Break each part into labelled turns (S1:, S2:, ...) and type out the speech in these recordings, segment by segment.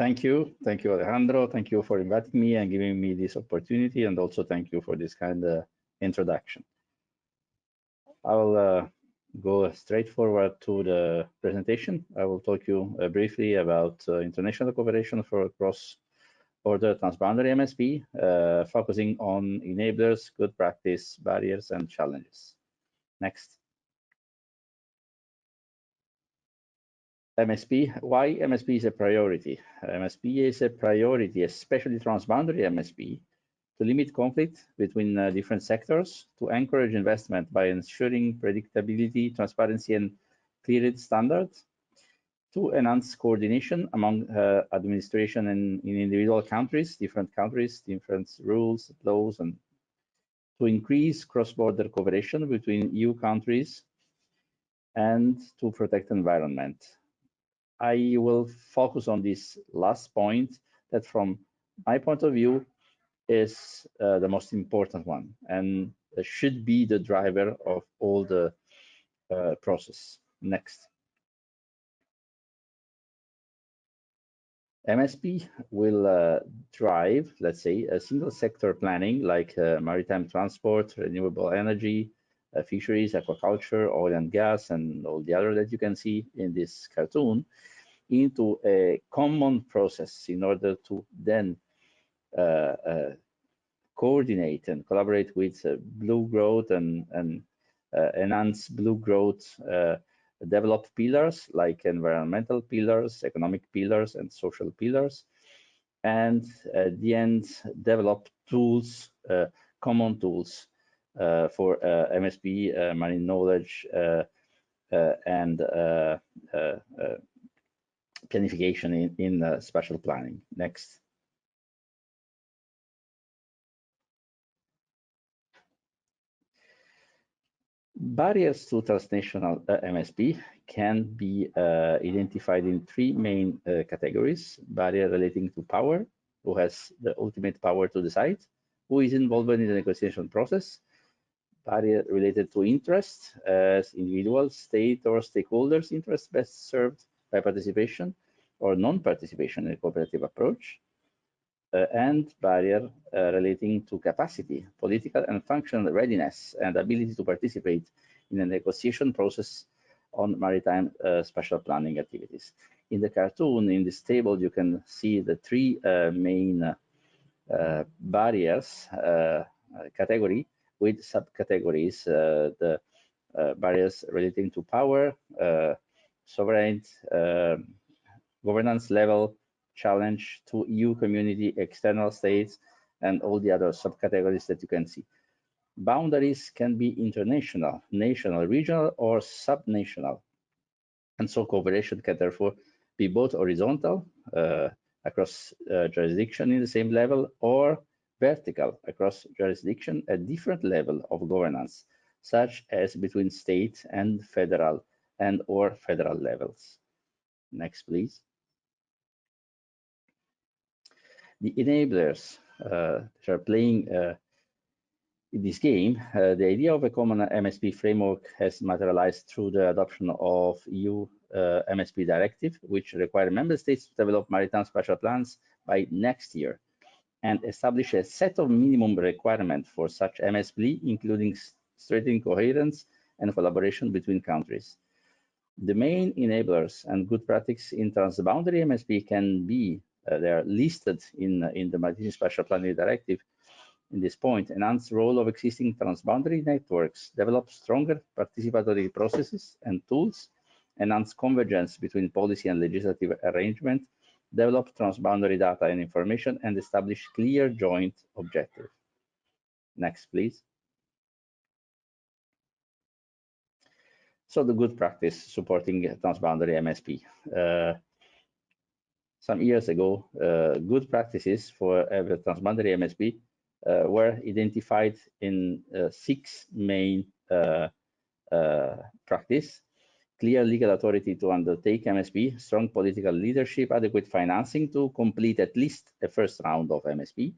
S1: Thank you, Alejandro. Thank you for inviting me and giving me this opportunity, and also thank you for this kind of introduction. I'll go straight forward to the presentation. I will talk you briefly about international cooperation for cross-border transboundary MSP, focusing on enablers, good practice, barriers, and challenges. Next. MSP, why MSP is a priority? MSP is a priority, especially transboundary MSP, to limit conflict between different sectors, to encourage investment by ensuring predictability, transparency, and cleared standards, to enhance coordination among administration in individual countries, different rules, laws, and to increase cross-border cooperation between EU countries, and to protect environment. I will focus on this last point that from my point of view is the most important one and should be the driver of all the process. Next. MSP will drive, let's say, a single sector planning like maritime transport, renewable energy, fisheries, aquaculture, oil and gas, and all the other that you can see in this cartoon into a common process in order to then coordinate and collaborate with blue growth and enhance blue growth develop pillars like environmental pillars, economic pillars, and social pillars, and at the end develop tools, common tools for MSP, marine knowledge, and planification in spatial planning. Next. Barriers to transnational MSP can be identified in three main categories: barrier relating to power, who has the ultimate power to decide, who is involved in the negotiation process; barrier related to interest, as individuals, state, or stakeholders' interests best served by participation or non-participation in a cooperative approach; and barrier relating to capacity, political and functional readiness, and ability to participate in a negotiation process on maritime spatial planning activities. In the cartoon, in this table, you can see the three main barriers category with subcategories, the barriers relating to power, sovereign, governance level, challenge to EU community, external states, and all the other subcategories that you can see. Boundaries can be international, national, regional, or subnational. And so cooperation can therefore be both horizontal, across jurisdiction in the same level, or vertical across jurisdiction at different level of governance, such as between state and federal or federal levels. Next, please. The enablers that are playing in this game, the idea of a common MSP framework has materialized through the adoption of EU MSP directive, which require member states to develop maritime spatial plans by next year and establish a set of minimum requirements for such MSP, including strengthening coherence and collaboration between countries. The main enablers and good practice in transboundary MSP can be they are listed in the Maritime Spatial Planning Directive. In this point, enhance role of existing transboundary networks, develop stronger participatory processes and tools, enhance convergence between policy and legislative arrangement, develop transboundary data and information, and establish clear joint objectives. Next, please. So the good practice supporting transboundary MSP. Some years ago, good practices for every transboundary MSP were identified in 6 main practice: clear legal authority to undertake MSP, strong political leadership, adequate financing to complete at least a first round of MSP,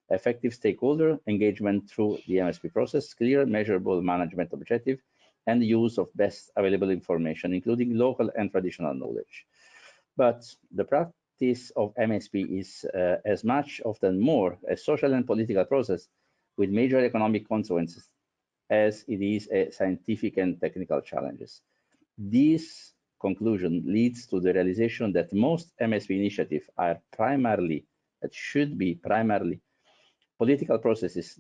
S1: effective stakeholder engagement through the MSP process, clear measurable management objective, and use of best available information, including local and traditional knowledge. But the practice practice of MSP is as much, often more, a social and political process with major economic consequences as it is a scientific and technical challenges. This conclusion leads to the realization that most MSP initiatives are primarily, that should be primarily, political processes,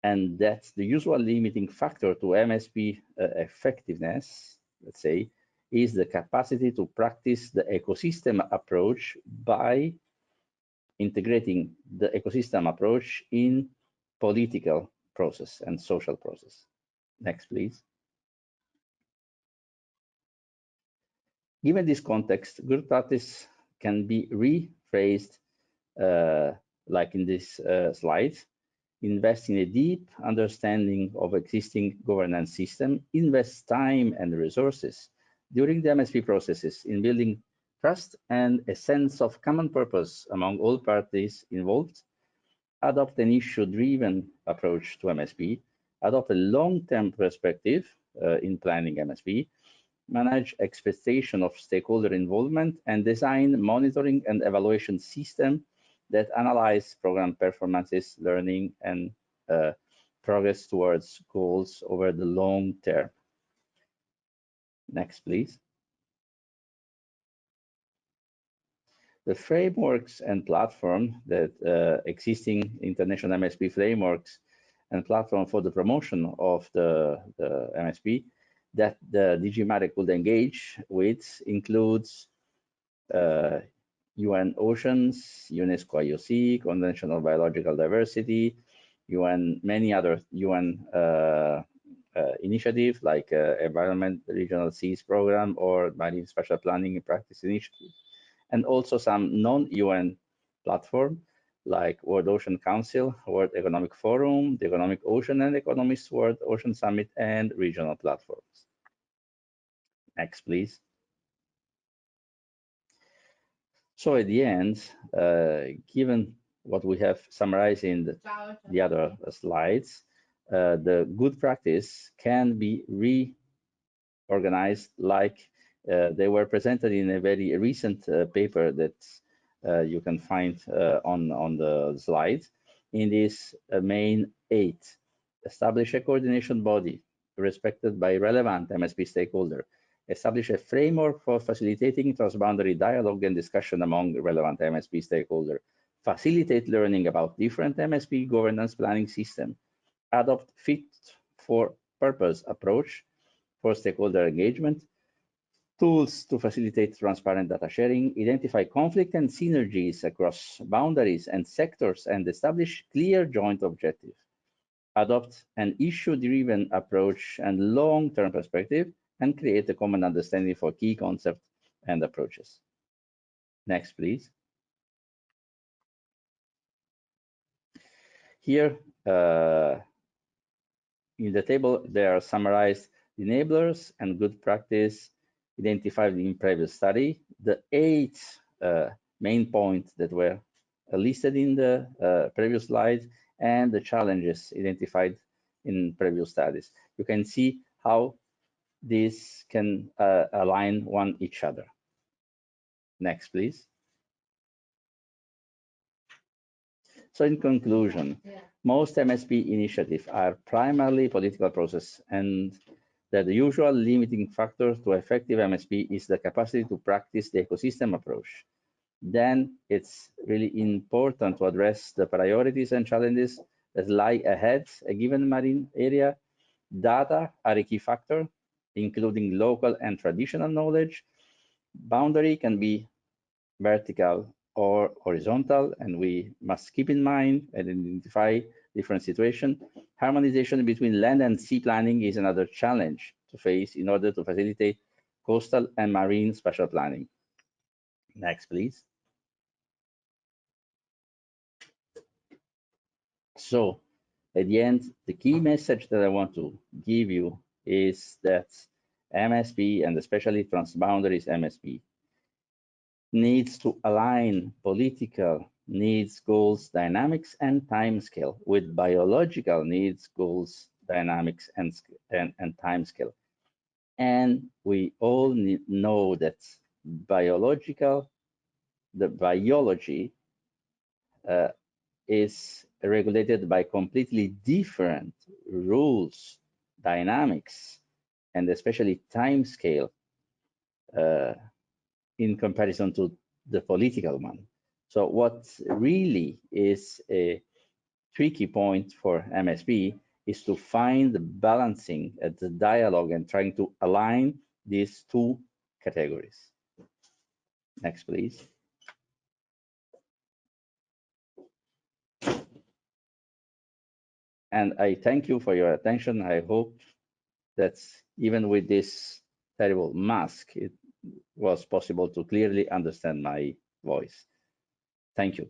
S1: and that the usual limiting factor to MSP effectiveness, let's say, is the capacity to practice the ecosystem approach by integrating the ecosystem approach in political process and social process. Next, please. Given this context, good practice can be rephrased like in this slide. Invest in a deep understanding of existing governance system, invest time and resources during the MSP processes in building trust and a sense of common purpose among all parties involved, adopt an issue-driven approach to MSP, adopt a long-term perspective in planning MSP, manage expectation of stakeholder involvement, and design monitoring and evaluation system that analyze program performances, learning, and progress towards goals over the long term. Next, please. The frameworks and platform that existing international MSP frameworks and platform for the promotion of the MSP that the DG MARE could engage with includes UN Oceans, UNESCO IOC, Convention on Biological Diversity, UN, many other UN initiatives like Environment Regional Seas Program or Marine Spatial Planning and Practice Initiative, and also some non-UN platform like World Ocean Council, World Economic Forum, the Economic Ocean and Economists World Ocean Summit, and regional platforms. Next, please. So at the end, given what we have summarized in the other slides, the good practice can be reorganized like they were presented in a very recent paper that you can find on the slides. In this main 8, establish a coordination body respected by relevant MSP stakeholder, establish a framework for facilitating transboundary dialogue and discussion among relevant MSP stakeholders, facilitate learning about different MSP governance planning system, adopt fit for purpose approach for stakeholder engagement, tools to facilitate transparent data sharing, identify conflict and synergies across boundaries and sectors, and establish clear joint objectives, adopt an issue-driven approach and long-term perspective, and create a common understanding for key concepts and approaches. Next, please. Here, in the table, there are summarized enablers and good practice identified in previous study. The 8 main points that were listed in the previous slide and the challenges identified in previous studies. You can see how these can align one each other. Next, please. So in conclusion, most MSP initiatives are primarily political process, and that the usual limiting factor to effective MSP is the capacity to practice the ecosystem approach. Then it's really important to address the priorities and challenges that lie ahead a given marine area. Data are a key factor, including local and traditional knowledge. Boundary can be vertical or horizontal, and we must keep in mind and identify different situations. Harmonization between land and sea planning is another challenge to face in order to facilitate coastal and marine spatial planning. Next, please. So, at the end, the key message that I want to give you is that MSP, and especially transboundaries MSP, needs to align political needs, goals, dynamics, and timescale with biological needs, goals, dynamics, and timescale. And we all know that biological the biology is regulated by completely different rules, dynamics, and especially time scale in comparison to the political one. So what really is a tricky point for MSP is to find the balancing at the dialogue and trying to align these two categories. Next, please. And I thank you for your attention. I hope that even with this terrible mask, it was possible to clearly understand my voice. Thank you.